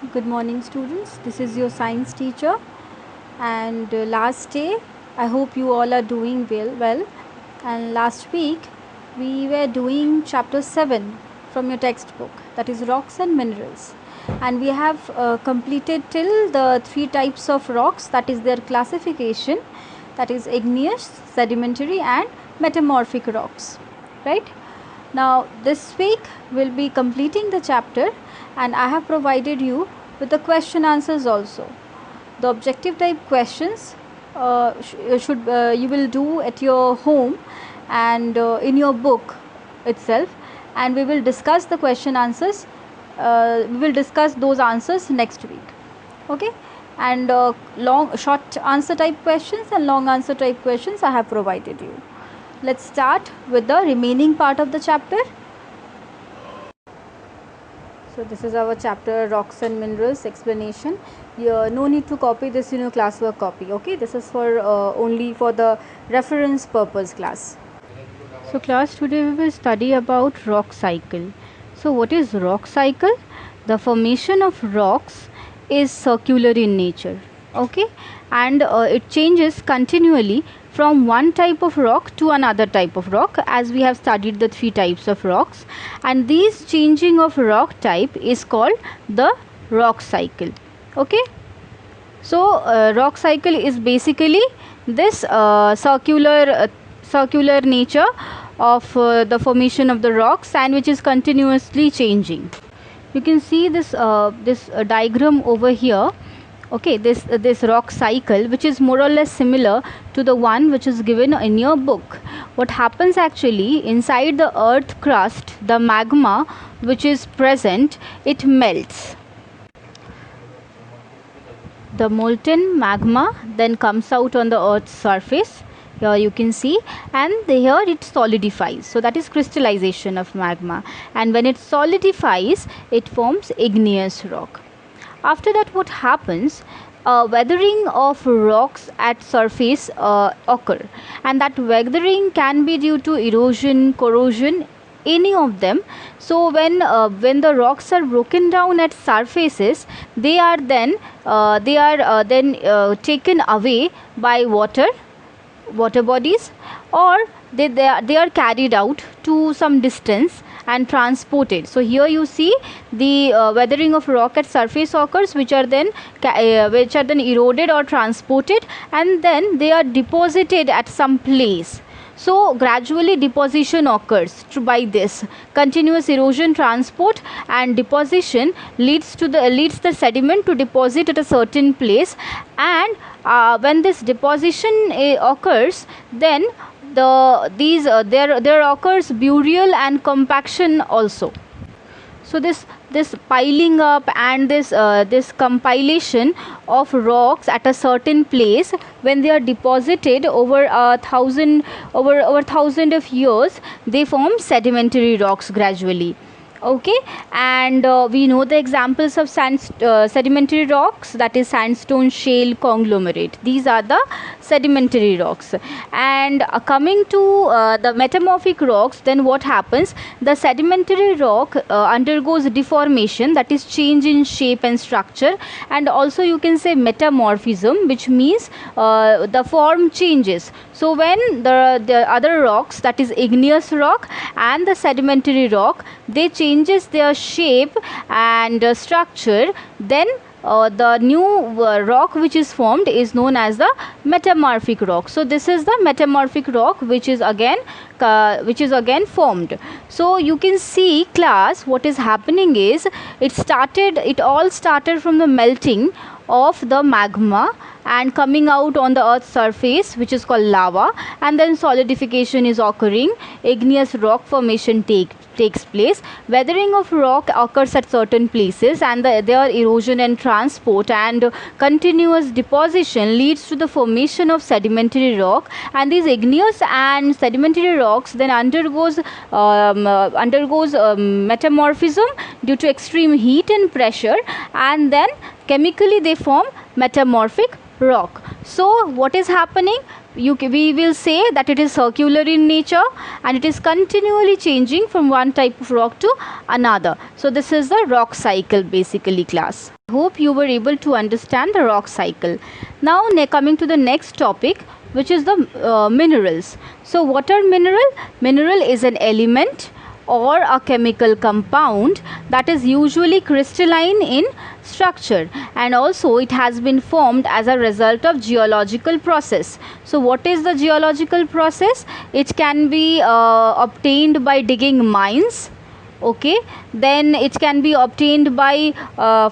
Good morning, students. This is your science teacher, and last day I hope you all are doing well. And last week we were doing chapter 7 from your textbook, that is rocks and minerals, and we have completed till the three types of rocks, that is their classification, that is igneous, sedimentary and metamorphic rocks, right? Now this week we'll be completing the chapter, and I have provided you with the question answers also. The objective type questions you will do at your home and in your book itself, and we will discuss the question answers. We will discuss those answers next week. Okay, and short answer type questions and long answer type questions I have provided you. Let's start with the remaining part of the chapter. So this is our chapter rocks and minerals explanation. No need to copy this in your classwork copy. Okay, this is for only for the reference purpose class. So class, today we will study about rock cycle. So what is rock cycle? The formation of rocks is circular in nature. Okay, and it changes continually from one type of rock to another type of rock, as we have studied the three types of rocks, and these changing of rock type is called the rock cycle. Okay, so rock cycle is basically this circular nature of the formation of the rocks, and which is continuously changing. You can see this diagram over here. Okay, this rock cycle, which is more or less similar to the one which is given in your book. What happens actually inside the earth crust, the magma which is present, it melts. The molten magma then comes out on the earth's surface. Here you can see, and here it solidifies. So that is crystallization of magma, and when it solidifies, it forms igneous rock. After that, what happens? Weathering of rocks at surface occur, and that weathering can be due to erosion, corrosion, any of them. So when the rocks are broken down at surfaces, they are then taken away by water bodies, or they are carried out to some distance and transported. So here you see the weathering of rock at surface occurs, which are then eroded or transported, and then they are deposited at some place. So gradually deposition occurs by this continuous erosion, transport and deposition leads the sediment to deposit at a certain place, and when this deposition occurs, then there occurs burial and compaction also. So this piling up and this compilation of rocks at a certain place, when they are deposited over a thousand of years, they form sedimentary rocks gradually. Okay, and we know the examples of sedimentary rocks, that is sandstone, shale, conglomerate. These are the sedimentary rocks. And coming to the metamorphic rocks, then what happens? The sedimentary rock undergoes deformation, that is change in shape and structure, and also you can say metamorphism, which means the form changes. So when the other rocks, that is igneous rock and the sedimentary rock, they changes their shape and structure, then the new rock which is formed is known as the metamorphic rock. So this is the metamorphic rock which is again formed. So you can see, class, what is happening is it all started from the melting of the magma and coming out on the earth's surface, which is called lava, and then solidification is occurring, igneous rock formation takes place, weathering of rock occurs at certain places, and their erosion and transport and continuous deposition leads to the formation of sedimentary rock, and these igneous and sedimentary rocks then undergoes metamorphism due to extreme heat and pressure, and then chemically they form metamorphic rock. So what is happening? we will say that it is circular in nature and it is continually changing from one type of rock to another. So this is the rock cycle basically, class. Hope you were able to understand the rock cycle. Now coming to the next topic, which is the minerals. So what are mineral? Mineral is an element or a chemical compound that is usually crystalline in structure, and also it has been formed as a result of geological process. So what is the geological process? It can be obtained by digging mines, okay, then it can be obtained by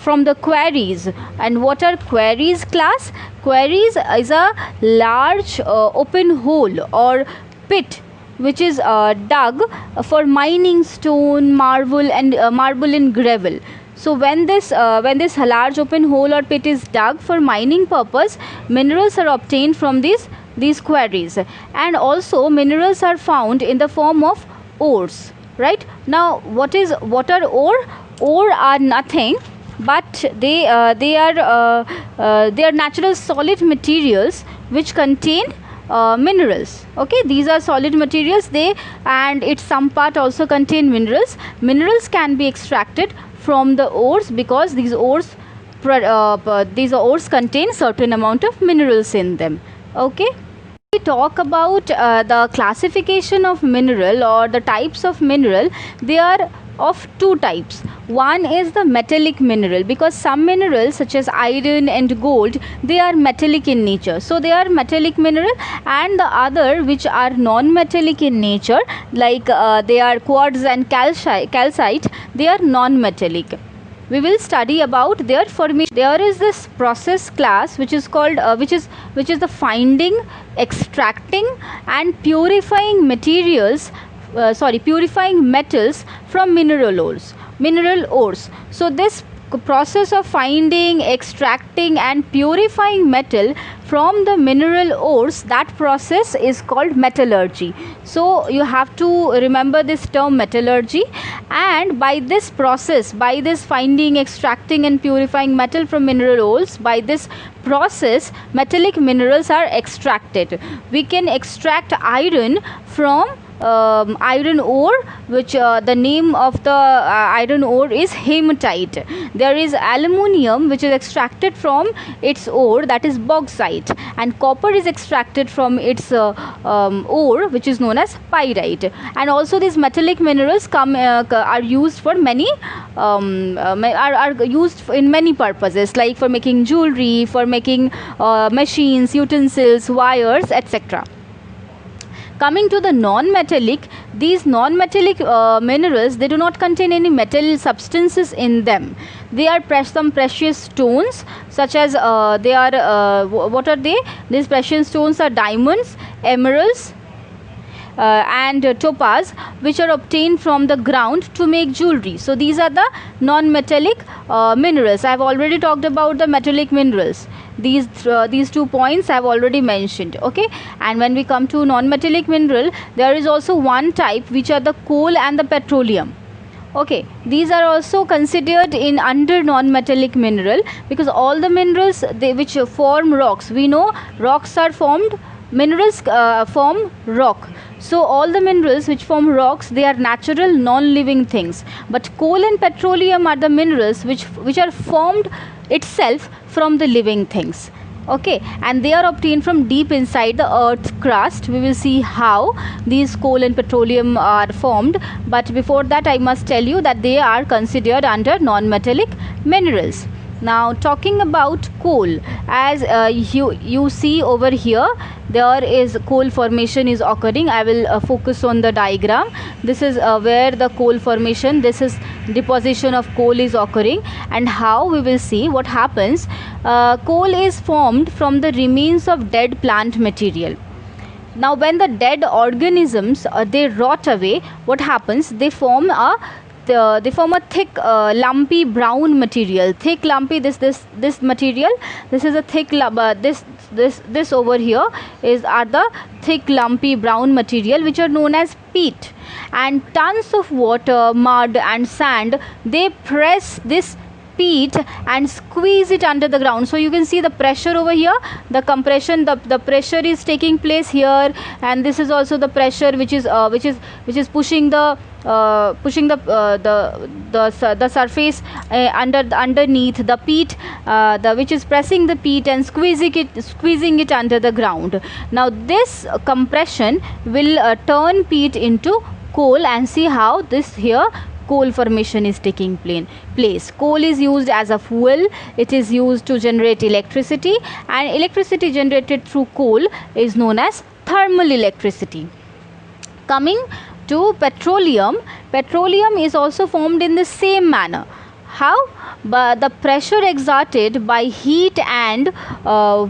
from the quarries. And what are quarries, class? Quarries is a large open hole or pit which is dug for mining stone, marble and gravel. So when this large open hole or pit is dug for mining purpose, minerals are obtained from these quarries. And also minerals are found in the form of ores, right? Now what are ore? Ore are nothing but they are natural solid materials which contain minerals. Okay, these are solid materials, and its some part also contain minerals. Minerals can be extracted from the ores because these ores contain certain amount of minerals in them. Okay, we talk about the classification of mineral or the types of mineral. They are of two types. One is the metallic mineral, because some minerals such as iron and gold, they are metallic in nature, so they are metallic mineral. And the other which are non-metallic in nature, like they are quartz and calcite, they are non-metallic. We will study about their formation. There is this process, class, which is called which is the finding, extracting and purifying purifying metals from mineral ores. So this process of finding, extracting and purifying metal from the mineral ores, that process is called metallurgy. So you have to remember this term metallurgy. And by this process, by this finding, extracting and purifying metal from mineral ores, by this process metallic minerals are extracted. We can extract iron from iron ore, which the name of the iron ore is hematite. There is aluminium which is extracted from its ore, that is bauxite, and copper is extracted from its ore, which is known as pyrite. And also these metallic minerals are used for many are used in many purposes, like for making jewelry, for making machines, utensils, wires, etc. Coming to the non-metallic, these non-metallic minerals, they do not contain any metal substances in them. They are some precious stones, such as they are what are they? These precious stones are diamonds, emeralds, and topaz, which are obtained from the ground to make jewelry. So these are the non-metallic minerals. I have already talked about the metallic minerals. These 2 points I have already mentioned. Okay, and when we come to non-metallic mineral, there is also one type, which are the coal and the petroleum. Okay, these are also considered in under non-metallic mineral, because all the minerals which form rocks, we know rocks are formed, minerals form rock. So all the minerals which form rocks, they are natural non-living things. But coal and petroleum are the minerals which are formed itself from the living things. Okay, and they are obtained from deep inside the earth's crust. We will see how these coal and petroleum are formed, but before that I must tell you that they are considered under non-metallic minerals. Now talking about coal, as you see over here, there is coal formation is occurring. I will focus on the diagram. This is where the coal formation, this is deposition of coal is occurring, and how we will see what happens. Coal is formed from the remains of dead plant material. Now when the dead organisms they rot away, what happens? They form a thick lumpy brown material. Thick lumpy, this material, this is a thick this over here are the thick lumpy brown material, which are known as peat. And tons of water, mud and sand, they press this peat and squeeze it under the ground. So you can see the pressure over here, the compression, the pressure is taking place here, and this is also the pressure which is pushing the the surface underneath the peat, which is pressing the peat and squeezing it under the ground. Now this compression will turn peat into coal, and see how this here coal formation is taking place. Coal is used as a fuel, it is used to generate electricity, and electricity generated through coal is known as thermal electricity. Coming to petroleum, petroleum is also formed in the same manner. How? But the pressure exerted by heat and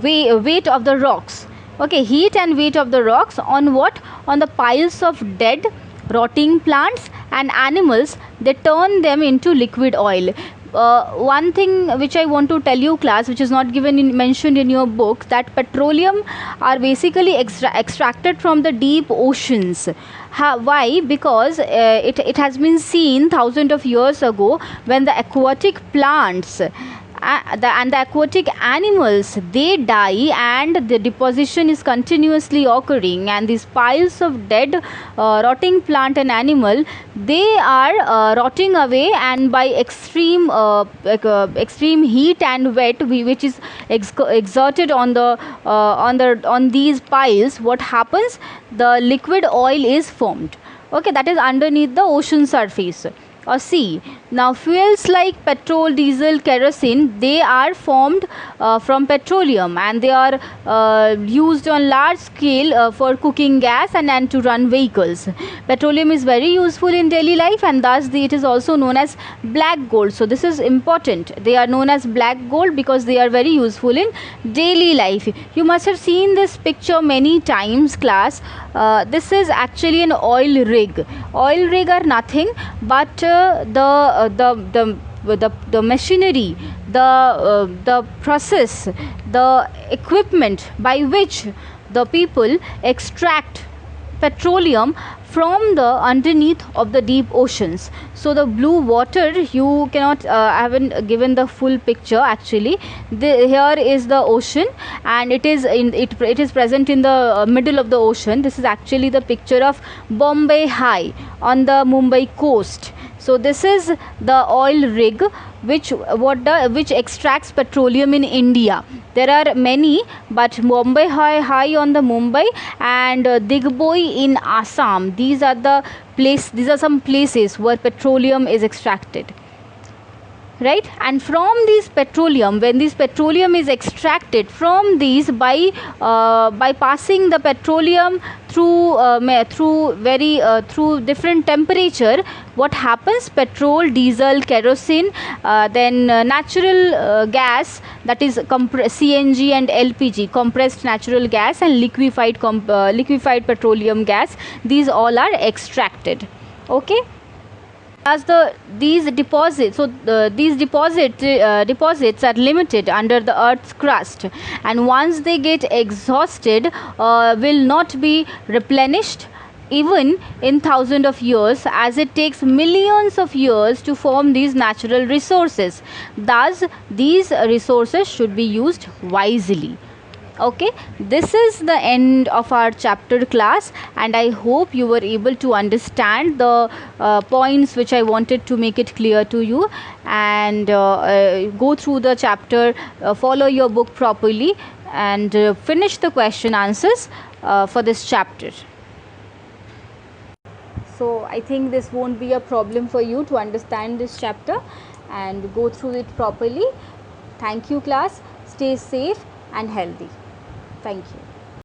weight of the rocks. Okay, heat and weight of the rocks on what? On the piles of dead rotting plants and animals, they turn them into liquid oil. One thing which I want to tell you, class, which is not mentioned in your book, that petroleum are basically extracted from the deep oceans. Why? Because it has been seen thousands of years ago when the aquatic plants and the aquatic animals, they die and the deposition is continuously occurring, and these piles of dead rotting plant and animal, they are rotting away, and by extreme heat and wet which is exerted on these piles, what happens? The liquid oil is formed. Okay, that is underneath the ocean surface or sea. Now fuels like petrol, diesel, kerosene, they are formed from petroleum, and they are used on large scale for cooking gas and to run vehicles. Petroleum is very useful in daily life, and thus it is also known as black gold. So this is important. They are known as black gold because they are very useful in daily life. You must have seen this picture many times, class. This is actually an oil rig. Oil rig are nothing but the machinery, the process, the equipment by which the people extract petroleum from the underneath of the deep oceans. So the blue water, you cannot I haven't given the full picture actually. Here is the ocean, and it is present in the middle of the ocean. This is actually the picture of Bombay High on the Mumbai coast. So this is the oil rig which extracts petroleum in India. There are many, but Bombay High on the Mumbai and Digboi in Assam. These are some places where petroleum is extracted. Right, and from this petroleum, when this petroleum is extracted from these by passing the petroleum through different temperature, what happens? Petrol, diesel, kerosene, then natural gas, that is CNG and LPG, compressed natural gas, and liquefied petroleum gas, these all are extracted. Okay, as these deposits are limited under the earth's crust, and once they get exhausted, will not be replenished even in thousands of years, as it takes millions of years to form these natural resources. Thus these resources should be used wisely. Okay, this is the end of our chapter, class, and I hope you were able to understand the points which I wanted to make it clear to you, and go through the chapter, follow your book properly, and finish the question answers for this chapter. So I think this won't be a problem for you to understand this chapter and go through it properly. Thank you, class. Stay safe and healthy. Thank you.